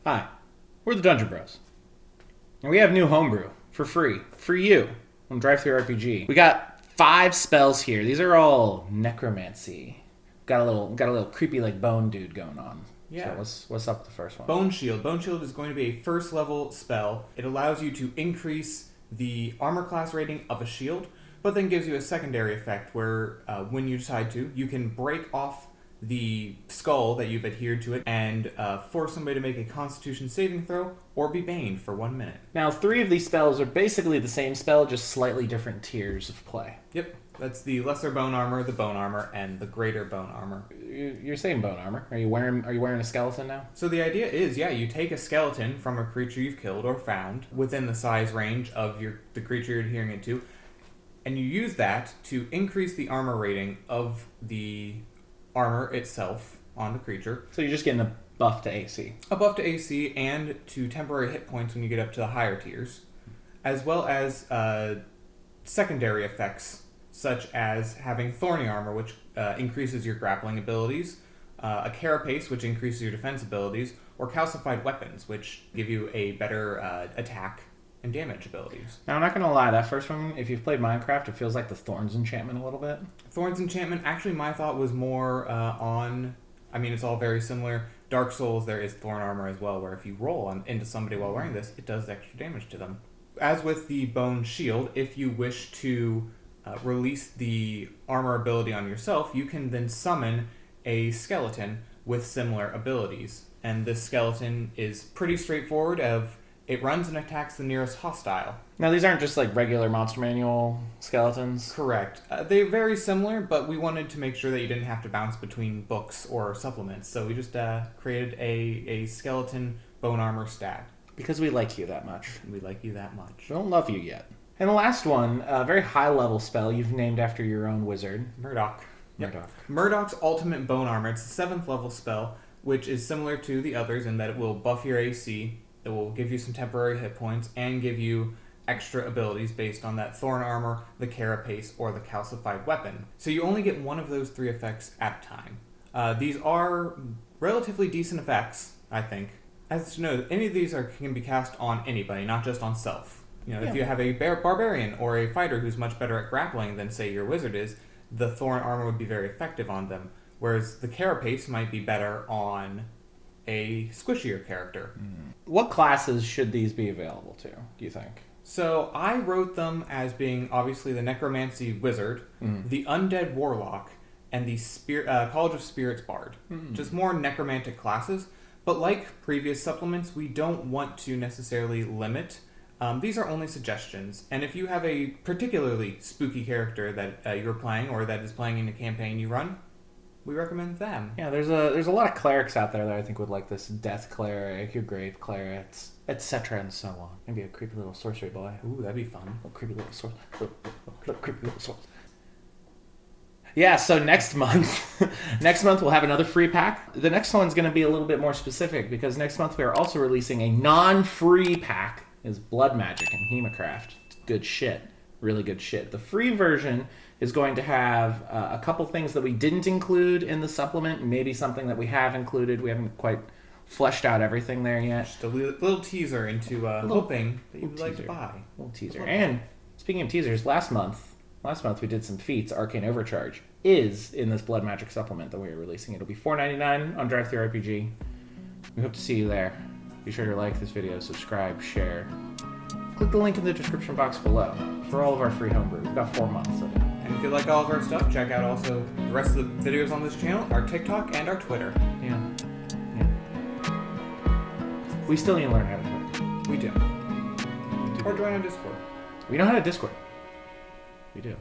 Hi, we're the Dungeon Bros, and we have new homebrew for free for you on DriveThruRPG. We got 5 spells here. These are all necromancy. Got a little creepy like bone dude going on. Yeah. So what's up with the first one? Bone Shield. Bone Shield is going to be a first level spell. It allows you to increase the armor class rating of a shield, but then gives you a secondary effect where when you decide to, you can break off the skull that you've adhered to it and force somebody to make a Constitution saving throw or be baned for 1 minute. Now, 3 of these spells are basically the same spell, just slightly different tiers of play. Yep. That's the lesser bone armor, the bone armor, and the greater bone armor. You're saying bone armor. Are you wearing a skeleton now? So the idea is, you take a skeleton from a creature you've killed or found within the size range of the creature you're adhering it to, and you use that to increase the armor rating of the armor itself on the creature. So you're just getting a buff to AC. A buff to AC and to temporary hit points when you get up to the higher tiers, as well as secondary effects such as having thorny armor, which increases your grappling abilities, a carapace, which increases your defense abilities, or calcified weapons, which give you a better attack and damage abilities. Now, I'm not going to lie, that first one, if you've played Minecraft, it feels like the Thorns enchantment a little bit. Thorns enchantment, actually my thought was more it's all very similar. Dark Souls, there is thorn armor as well, where if you roll into somebody while wearing this, it does extra damage to them. As with the Bone Shield, if you wish to release the armor ability on yourself, you can then summon a skeleton with similar abilities. And this skeleton is pretty straightforward it runs and attacks the nearest hostile. Now, these aren't just like regular Monster Manual skeletons? Correct. They're very similar, but we wanted to make sure that you didn't have to bounce between books or supplements. So we just created a skeleton bone armor stat. Because we like you that much. We like you that much. We don't love you yet. And the last one, a very high-level spell you've named after your own wizard. Murdoch. Murdoch. Murdoch's Ultimate Bone Armor. It's a 7th level spell, which is similar to the others in that it will buff your AC, it will give you some temporary hit points, and give you extra abilities based on that thorn armor, the carapace, or the calcified weapon. So you only get one of those 3 effects at a time. These are relatively decent effects, I think. As you know, any of these can be cast on anybody, not just on self. If you have a barbarian or a fighter who's much better at grappling than, say, your wizard is, the thorn armor would be very effective on them, whereas the carapace might be better on a squishier character. What classes should these be available to, do you think? So I wrote them as being obviously the Necromancy Wizard, the Undead Warlock, and the College of Spirits Bard. Just more necromantic classes. But like previous supplements, we don't want to necessarily limit. These are only suggestions. And if you have a particularly spooky character that you're playing or that is playing in a campaign you run, we recommend them. Yeah, there's a lot of clerics out there that I think would like this. Death cleric, your grave clerics, etc. and so on. Maybe a creepy little sorcery boy. Ooh, that'd be fun. A creepy little sword. Creepy little sword. Yeah, so next month we'll have another free pack. The next one's going to be a little bit more specific because next month we are also releasing a non-free pack. Is Blood Magic and Hemocraft. It's good shit. Really good shit. The free version is going to have a couple things that we didn't include in the supplement, maybe something that we have included. We haven't quite fleshed out everything there yet. Just a little teaser into hoping that you'd like to buy. A little teaser. And speaking of teasers, last month we did some feats. Arcane Overcharge is in this Blood Magic supplement that we are releasing. It'll be $4.99 on DriveThruRPG. We hope to see you there. Be sure to like this video, subscribe, share. Click the link in the description box below for all of our free homebrew. We've got 4 months of it. And if you like all of our stuff, check out also the rest of the videos on this channel, our TikTok, and our Twitter. Yeah. We still need to learn how to Twitter. We do. Or join our Discord. We know how to Discord. We do.